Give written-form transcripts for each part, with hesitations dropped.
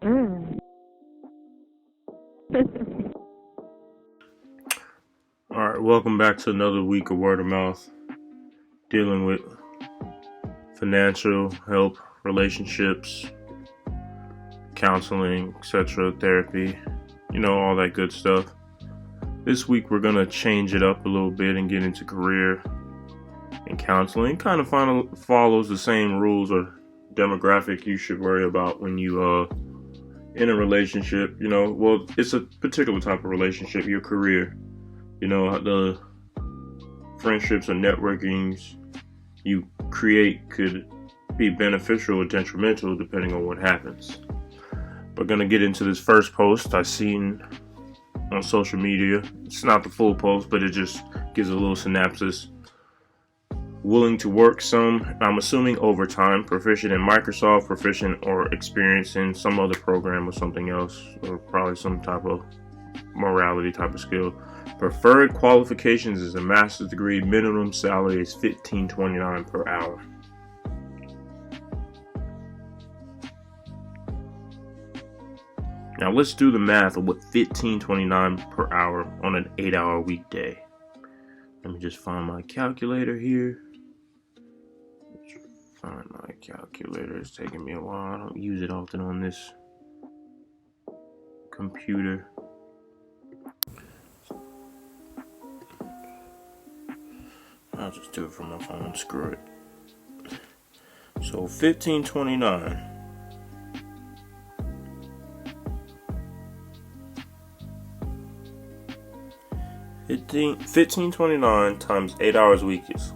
Mm. All right, welcome back to another week of word of mouth, dealing with financial help, relationships, counseling, etc., therapy, all that good stuff. This week we're going to change it up a little bit and get into career and counseling. Kind of follows the same rules or demographic you should worry about when you in a relationship. Well, it's a particular type of relationship, your career. The friendships or networkings you create could be beneficial or detrimental depending on what happens. We're going to get into this first post I seen on social media. It's not the full post, but it just gives a little synopsis. Willing to work some, I'm assuming overtime, proficient in Microsoft, proficient or experienced in some other program or something else, or probably some type of morality type of skill. Preferred qualifications is a master's degree. Minimum salary is $15.29 per hour. Now let's do the math of what $15.29 per hour on an 8-hour weekday. Let me just find my calculator here. Find my calculator. It's taking me a while. I don't use it often on this computer. I'll just do it from my phone. Screw it. So $15.29. $15.29 times 8 hours a week is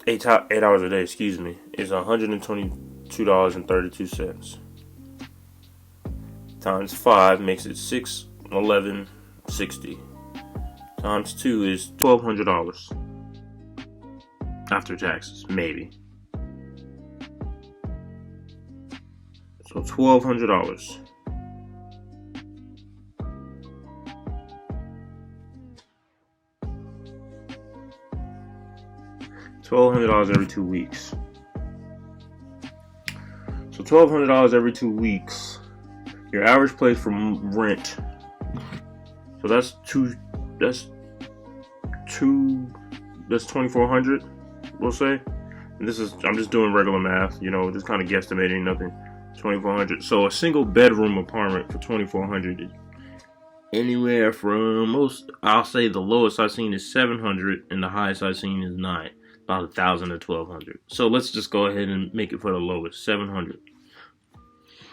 8 hours a day. Excuse me, is $122.32. Times 5 makes it $611.60. Times 2 is $1,200 after taxes, maybe. So $1,200. $1,200 every 2 weeks. So $1,200 every 2 weeks. Your average place for rent. So that's $2,400, we'll say. And I'm just doing regular math, just kind of guesstimating, nothing. $2,400. So a single bedroom apartment for $2,400 is anywhere from I'll say the lowest I've seen is $700 and the highest I've seen is $900. About $1,000 to $1,200. So let's just go ahead and make it for the lowest, $700.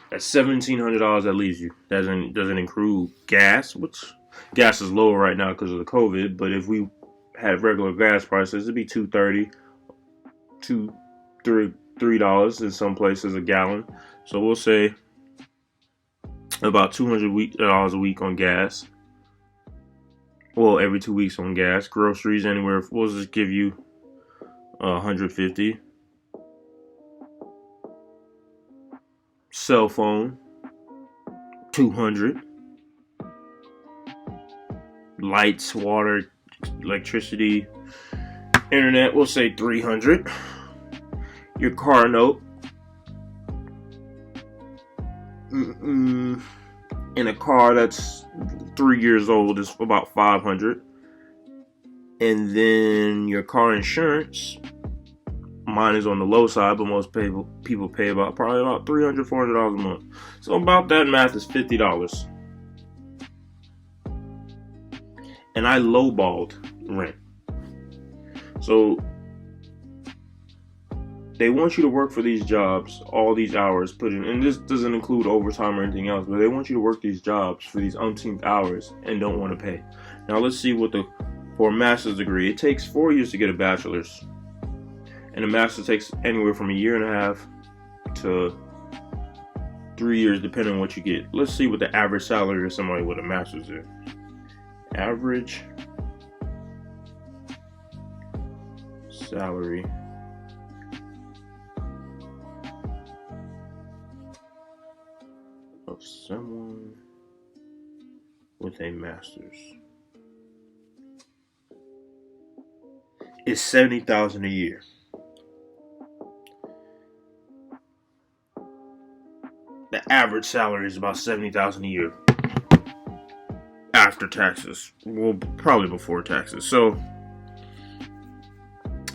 That's $1,700 that leaves you. Doesn't include gas, which gas is lower right now because of the COVID. But if we had regular gas prices, it'd be $2.30, $3 in some places a gallon. So we'll say about $200 a week on gas. Well, every 2 weeks on gas. Groceries anywhere. We'll just give you $150. Cell phone, $200. Lights, water, electricity, internet, we'll say $300. Your car note, in a car that's 3 years old, is about $500. And then your car insurance, mine is on the low side, but most people pay probably about $300, $400 a month. So about that math is $50. And I lowballed rent. So they want you to work for these jobs, all these hours put in, and this doesn't include overtime or anything else, but they want you to work these jobs for these umpteenth hours and don't want to pay. Now let's see for a master's degree, it takes 4 years to get a bachelor's. And a master's takes anywhere from 1.5 years to 3 years, depending on what you get. Let's see what the average salary of somebody with a master's is. Average salary of someone with a master's is $70,000 a year. the average salary is about $70,000 a year after taxes. Well, probably before taxes. So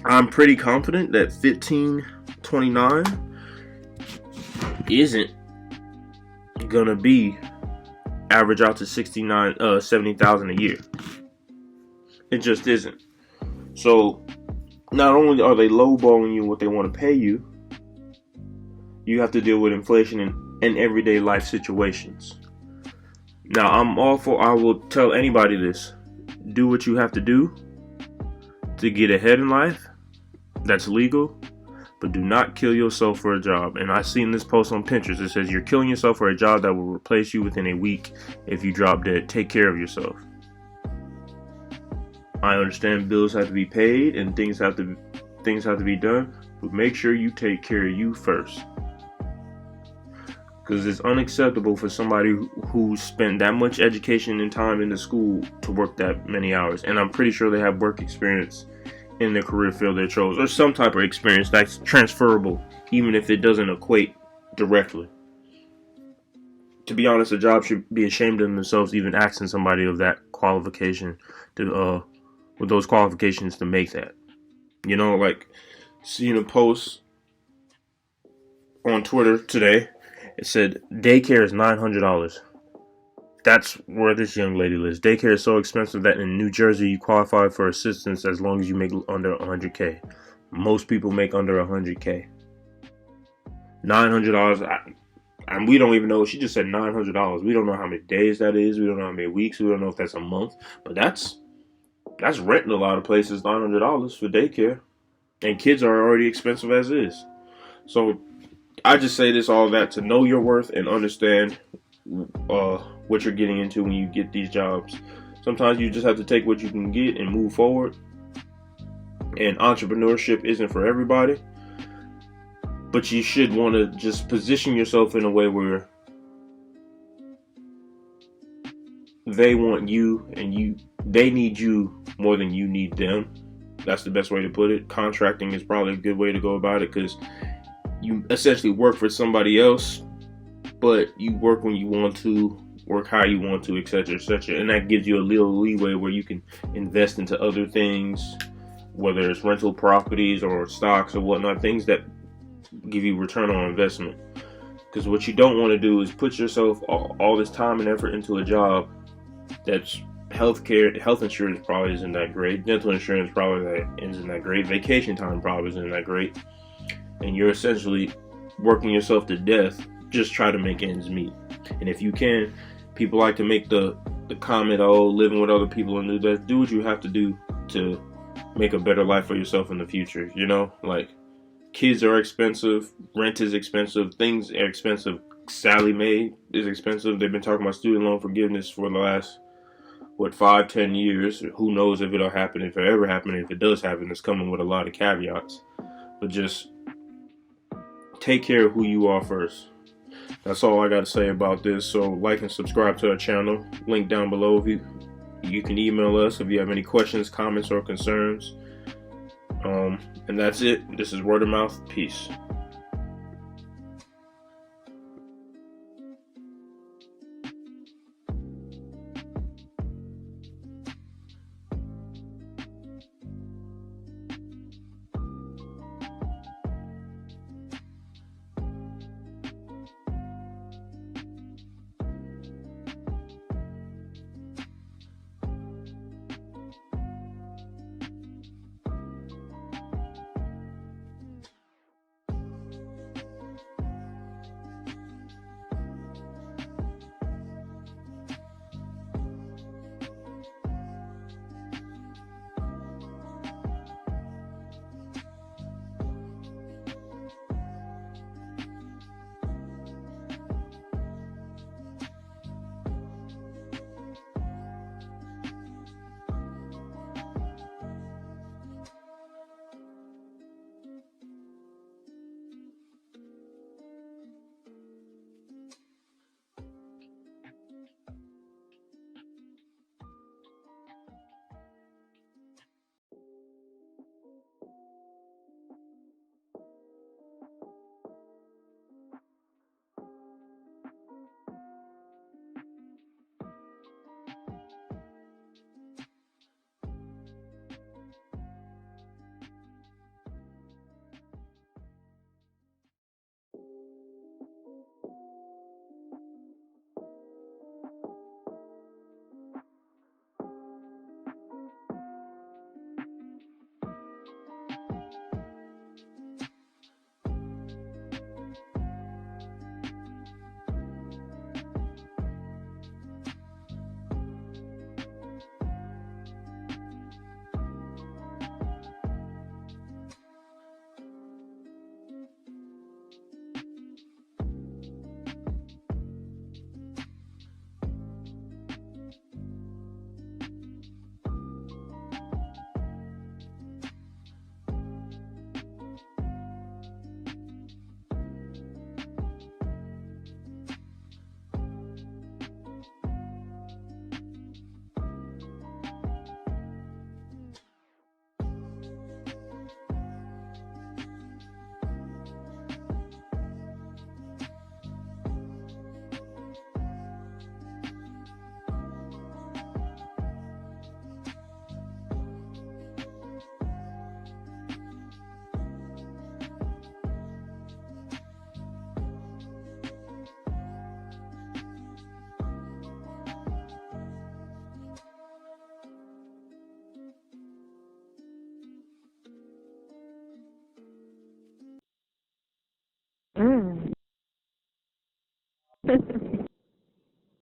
I'm pretty confident that 1529 isn't gonna be average out to 70,000 a year. It just isn't. So not only are they lowballing you what they want to pay you, you have to deal with inflation in everyday life situations. Now, I will tell anybody this: do what you have to do to get ahead in life. That's legal, but do not kill yourself for a job. And I seen this post on Pinterest. It says you're killing yourself for a job that will replace you within a week if you drop dead. Take care of yourself. I understand bills have to be paid and things have to be done, but make sure you take care of you first. Because it's unacceptable for somebody who spent that much education and time in the school to work that many hours. And I'm pretty sure they have work experience in the career field they chose, or some type of experience that's transferable, even if it doesn't equate directly. To be honest, a job should be ashamed of themselves even asking somebody of that qualification to with those qualifications to make that. You know, like seeing a post on Twitter today. It said daycare is $900. That's where this young lady lives. Daycare is so expensive that in New Jersey you qualify for assistance as long as you make under $100K. Most people make under $100K. $900. And we don't even know. She just said $900. We don't know how many days that is. We don't know how many weeks. We don't know if that's a month. But that's renting a lot of places $900 for daycare. And kids are already expensive as is. So I just say this, all that, to know your worth and understand what you're getting into when you get these jobs. Sometimes you just have to take what you can get and move forward. And entrepreneurship isn't for everybody. But you should want to just position yourself in a way where they want you and they need you more than you need them. That's the best way to put it. Contracting is probably a good way to go about it, because you essentially work for somebody else, but you work when you want to, work how you want to, etc., etc. And that gives you a little leeway where you can invest into other things, whether it's rental properties or stocks or whatnot, things that give you return on investment. Because what you don't want to do is put yourself all this time and effort into a job that's health insurance probably isn't that great, dental insurance probably isn't that great, vacation time probably isn't that great, and you're essentially working yourself to death just try to make ends meet. And if you can, people like to make the comment, oh, living with other people and do what you have to do to make a better life for yourself in the future. You know, like, kids are expensive, rent is expensive, things are expensive, Sally Mae is expensive. They've been talking about student loan forgiveness for the last 5-10 years. Who knows if it'll happen, if it ever happens. If it does happen, it's coming with a lot of caveats. But just take care of who you are first. That's all I got to say about this. So like and subscribe to our channel. Link down below. If you can email us if you have any questions, comments, or concerns. And that's it. This is Word of Mouth. Peace.